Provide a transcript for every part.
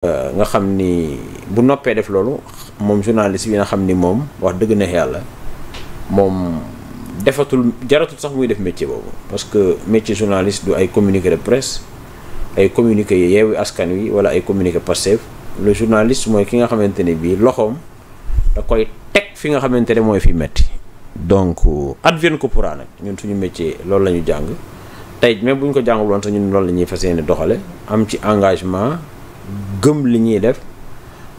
nga xam ni bu noppee def loolu moom journaliste bi nga xam ni moom wax dëgg neex yàlla moom defatul jaratul sax muy def métier boobu parce que métier journaliste du ay communiqué de presse ay communiqué Yewwi Askan Wi wala ay communiqué Pastef le journaliste mooy ki nga xamante ne bii loxoom da koy teg fi nga xamante ne mooy fi metti donc advienne que pourra nag ñun suñu métier loolu la ñu jàng tey même bu ñu ko jàngul woon sax ñun loolu la ñuy fas yéene doxale am ci engagement gëm li ñuy def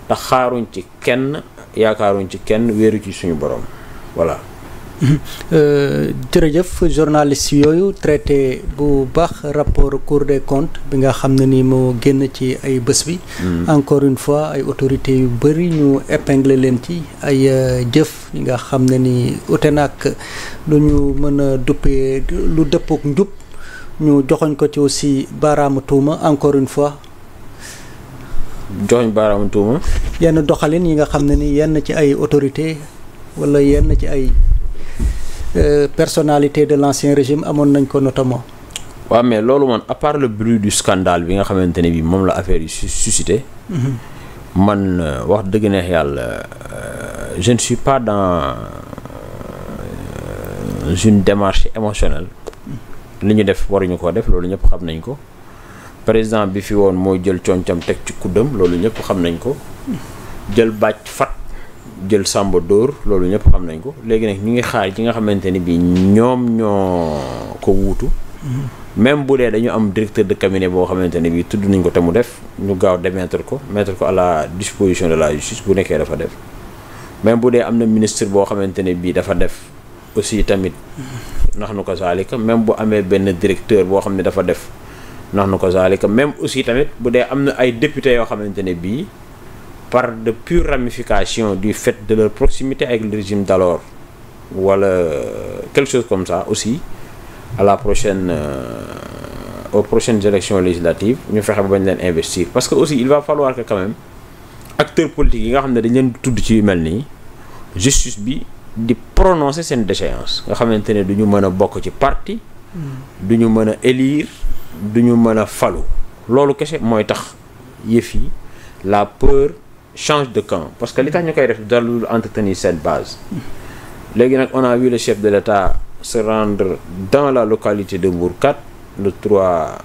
te xaaruñ ci kenn yaakaaruñ ci kenn wéeru ci suñu borom voilà. jërëjëf journaliste yooyu traité bu baax rapport Cour des comptes bi nga xam ne ni moo génn ci ay bés bi. encore une fois ay autorités yu bëri ñu épinglé leen ci ay jëf yi nga xam ne ni ute nag lu ñu mën a duppee lu dëppook njub ñu joxoñ ko ci aussi baaraamu tuuma encore une fois. joxoñ baaraamu tuuma. yenn doxalin yi nga xam ne ni yenn ci ay autorités wala yenn ci ay. Personnalité de l'ancien régime amoon nañ ko notamment. waaw mais loolu man à part le bruit du scandale bi nga xamante ne bi moom la affaire yi suscité. man wax dëgg neex yàlla je ne suis pas dans une démarche émotionnelle. li ñu def waruñu koo def loolu ñëpp xam nañ ko président bi fi woon mooy jël concam teg ci kuddam loolu ñëpp xam nañ ko jël bàcc fat jël sàmba dóor loolu ñëpp xam nañ ko léegi nag ñu ngi xaar ci nga xamante ni bii ñoom ñoo ko wuutu même bu dee dañu am directeur de cabinet boo xamante ne bii tudd nañ ko te mu def ñu gaaw démettre ko mettre ko à la disposition de la justice bu nekkee dafa def même bu dee am na ministre boo xamante ne bii dafa def aussi tamit nax nu ko zaalika même bu amee benn directeur boo xam ne dafa def nax nu ko zaalika même aussi tamit bu dee am na ay députés yoo xamante ne bii par de pure ramification du fait de leur proximité avec le régime d'alors wala quelque chose comme ça aussi à la prochaine aux prochaines élections législatives ñu fexe ba bañ leen investir parce que aussi il va falloir que quand même acteurs politiques yi nga xam ne dañ leen tudd ci yu mel nii justice bi di prononcer seen déchéance nga xamante ne du ñu mën a bokk ci parti du ñu mën a élire du ñu mën a falu loolu kese mooy tax yëf yi la peur change de camp parce que li tax ñu koy def dalul entretenir cette base léegi nag on a vu le chef de l'État se rendre dans la localité de Mbour 4 le 3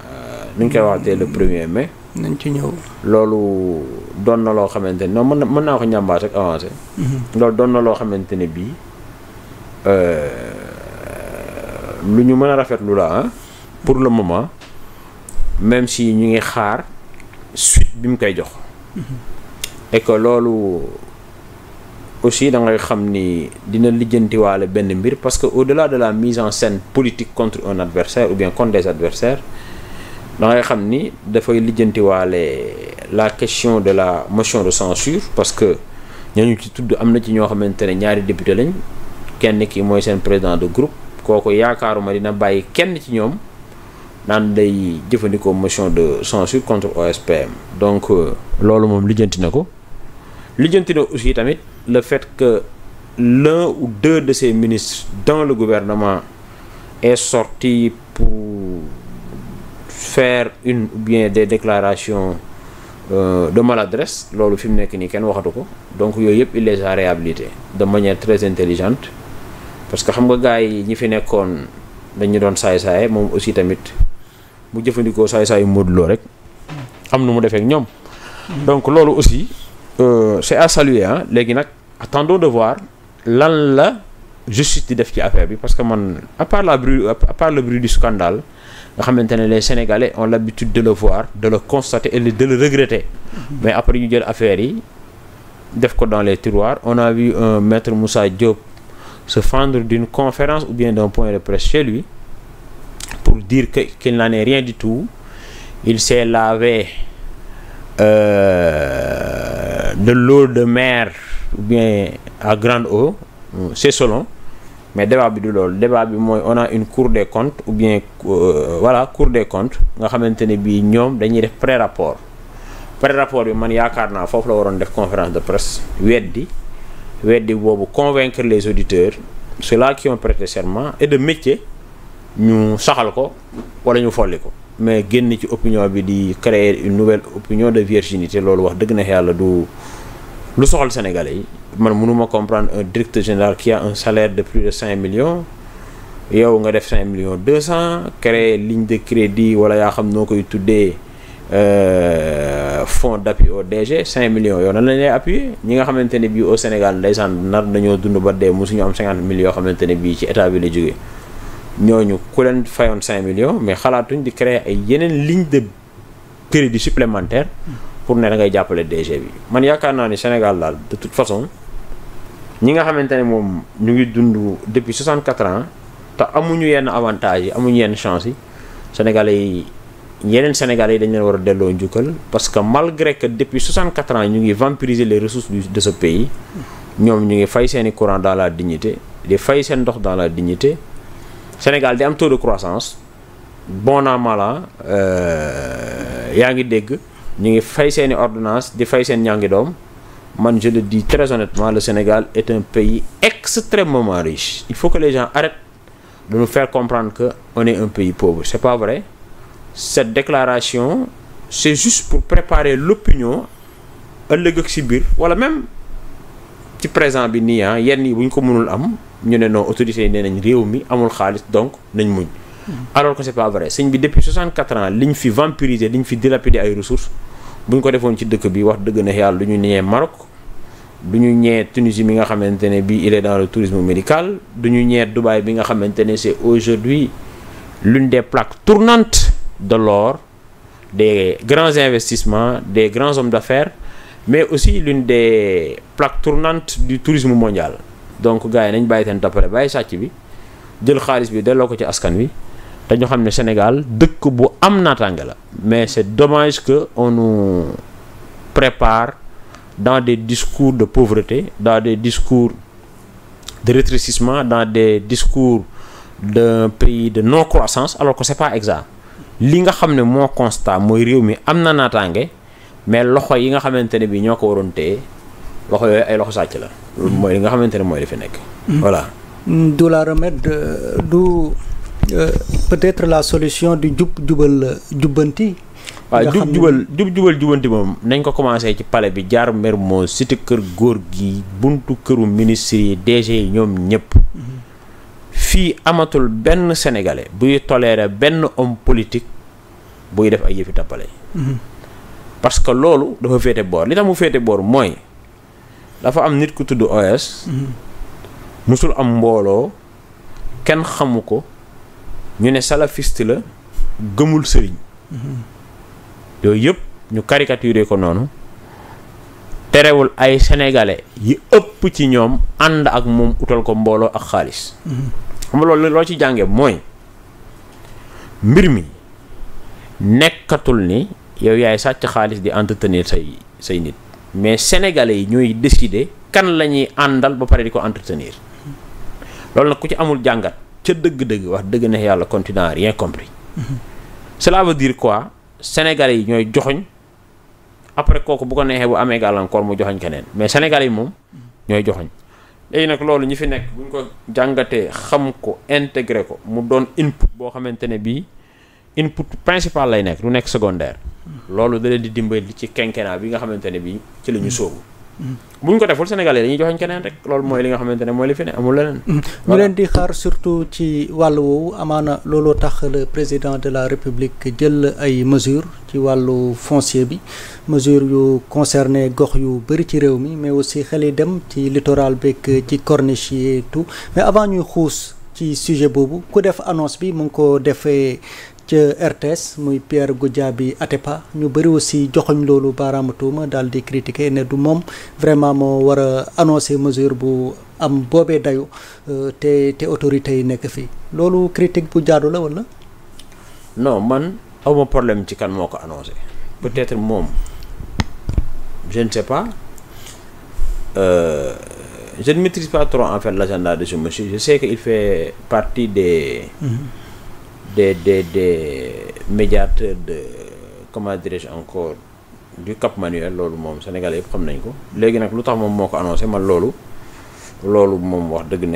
ni ñu koy waxatee le 1er mai nañ ci ñëw loolu doon na loo xamante ne non mën naa ko ñambaat rek avancé loolu doon na loo xamante ne bii lu ñu mën a rafetlu la pour le moment même si ñu ngi xaar suite bi mu koy jox et que loolu aussi da ngay xam ni dina lijjantiwaale benn mbir parce que au-delà de la mise en scène politique contre un adversaire ou bien contre des adversaires da ngay xam ni dafay lijjantiwaale la question de la motion de censure parce que ñooñu ci tudd am na ci ñoo xamante ne ñaari député lañ kenn ki mooy seen président de groupe kooku yaakaaruma dina bàyyi kenn ci ñoom naan day jëfandikoo motion de censure contre OSPM donc loolu moom lijjanti na ko lijjanti na aussi tamit le fait que l'un ou deux de ces ministres dans le gouvernement est sorti pour faire une ou bien des déclarations de maladresse loolu fi mu nekk nii kenn waxatu ko donc yooyu yëpp il les a réhabilités de manière très intelligente parce que xam nga gars yi ñi fi nekkoon dañu doon saay-saaye moom aussi tamit mu jëfandikoo saay-saayu Modou Lo rek am nu mu defee ak ñoom donc loolu aussi c'est à saluer léegi nag attendons de voir lan la justice di def ci affaire bi parce que man à part le bruit du scandale nga xamante ne les Sénégalais ont l'habitude de le voir de le constater et de le regretter mais après ñu jël affaire yi def ko dans les tiroirs on a vu un maître Moussa Diop se fendre d'une conférence ou bien d'un point de presse chez lui pour dire qu'il n'en est rien du tout il s'est lavé de l'eau de mer ou bien à grande eau c'est selon mais débat bi du loolu débat bi mooy on a une cour des comptes ou bien voilà cour des comptes nga xamante ne bii ñoom dañuy def pré-rapport bi man yaakaar naa foofu la waroon def conférence de presse weddi boobu convaincre les auditeurs ceux-là qui ont prêté serment et de métier ñu saxal ko wala ñu folli ko mais génn ci opinion bi di créer une nouvelle opinion de virginité loolu wax dëgg na yàlla du lu soxal sénégalais yi. man mënuma comprendre un directeur général qui a un salaire de plus de 5 millions yow nga def 5 millions 200 créer ligne de crédit wala yaa xam noo koy tuddee fonds d'appui au DG 5 millions yow nan lañ lay appuyer ñi nga xamante ne bii au Sénégal ndeysaan nar nañoo dund ba dee mosuñu am 50 millions yoo xamante ne bii ci état bi la jógee ñooñu ku leen fayoon 5 millions mais xalaatuñ di créer ay yeneen ligne de crédit supplémentaire pour ne da ngay jàppale DG bi. man yaakaar naa ni Sénégal daal de toute façon ñi nga xamante ne moom ñu ngi dund depuis 64 ans te amuñu yenn avantages yi amuñu yenn chance yi Sénégalais yi yeneen Sénégalais yi dañ leen war a delloo njukkal parce que malgré que depuis 64 ans ñu ngi vampiriser les ressources de ce pays ñoom ñu ngi fay seeni courant dans la dignité di fay seen ndox dans la dignité Sénégal di am taux de croissance bon an mal an yaa ngi dégg ñu ngi fay seeni ordonnance di fay seen ñàngi doom man je le dis très honnêtement le Sénégal est un pays extrêmement riche il faut que les gens arrêtent de nous faire comprendre que on est un pays pauvre c'est pas vrai cette déclaration c'est juste pour préparer l'opinion ëllëg ak si biir wala même ci présent bi nii yenn yi bu ñu ko mënul am ñu ne non autorités yi nee nañ réew mi amul xaalis donc nañ muñ alors que c'est pas vrai sëñ bi depuis 64 ans liñ fi vampiriser liñ fi dilapider ay ressources bu ñu ko defoon ci dëkk bi wax dëgg na yàlla du ñu ñëwee Maroc du ñu ñëwee Tunisie mi nga xamante ne bii il est dans le tourisme médical du ñu ñëwee Dubaï bi nga xamante ne c'est aujourd'hui l'une des plaques tournantes de l'or des grands investissements des grands hommes d'affaires mais aussi l'une des plaques tournantes du tourisme mondial donc gars yi nañ bàyyi seen tappale bàyyi sàcc bi jël xaalis bi delloo ko ci askan wi te ñu xam ne Sénégal dëkk bu am naataange la mais c'est dommage que on nous prépare dans des discours de pauvreté dans des discours de rétrécissement dans des discours d'un pays de non croissance alors que c'est pas exact li nga xam ne moo constat mooy réew mi am na naataange mais loxo yi nga xamante ne bi ñoo ko waroon téye loxo yooyu ay loxo sàcc la loolu mooy li nga xamante ne mooy li fi nekk voilà du la remède du peut-être la solution du jubal jubbanti waaw jubanti moom nañ ko commencé ci palais bi jaar Mermoz cité kër góor gi buntu këru ministres yi DG yi ñoom ñëpp fii amatul benn sénégalais buy tolérer benn homme politique buy def ay yëfi tappale parce que loolu dafa féete boor li tax mu féete boor mooy dafa am nit ku tudd OS musul am mbooloo kenn xamu ko ñu ne salafiste la gëmul sëriñ yooyu yëpp ñu caricaturer ko noonu terewul ay sénégalais yi ëpp ci ñoom ànd ak moom utal ko mbooloo ak xaalis xam nga loolu loo ci jànge mooy mbir mi nekkatul ni yow yaay sàcc xaalis di entretenir say nit mais sénégalais yi ñooy décider kan la ñuy àndal ba pare di ko entretenir loolu nag ku ci amul jàngat ca dëgg-dëgg wax dëgg na yàlla continent rien compris cela veut dire quoi sénégalais yi ñooy joxoñ après kooku bu ko neexee bu amee gàllankoor mu joxoñ keneen mais sénégalais yi moom ñooy joxoñ léegi nag loolu ñi fi nekk bu ñu ko jàngatee xam ko intégré ko mu doon input boo xamante ne bii input principal lay nekk du nekk secondaire loolu da leen di dimbali ci quinquennat bi nga xamante ne bii ci la ñu sóobu bu ñu ko deful sénégalais dañuy joxoñ keneen rek loolu mooy li nga xamante ne mooy li fi ne amul leneen. ñu leen di xaar surtout ci wàll woowu amaana looloo tax le président de la république jël ay mesures ci wàllu foncier bi mesures yu concerné gox yu bëri ci réew mi mais aussi xel yi dem ci littoral beeg ci corniche yi et tout mais avant ñuy xuus ci sujet boobu ku def annonce bi mu ngi ko defee ca RTS muy Pierre Goudiaby Atepa ñu bëri aussi joxoñ loolu baaraama tuuma daal di critiquer ne du moom vraiment moo war a annoncer mesure bu am boobee dayu te autorités yi nekk fii loolu critique bu jaadu la wala. non man awma problème ci kan moo ko annoncé peut-être moom je ne sais pas je ne maîtrise pas trop en fait l'agenda de ce monsieur je sais qu'il fait partie des médiateurs de comment dirais-je encore du Cap Manuel loolu moom sénégalais yëpp xam nañ ko léegi nag lu tax moom moo ko annoncé man loolu moom wax dëgg ne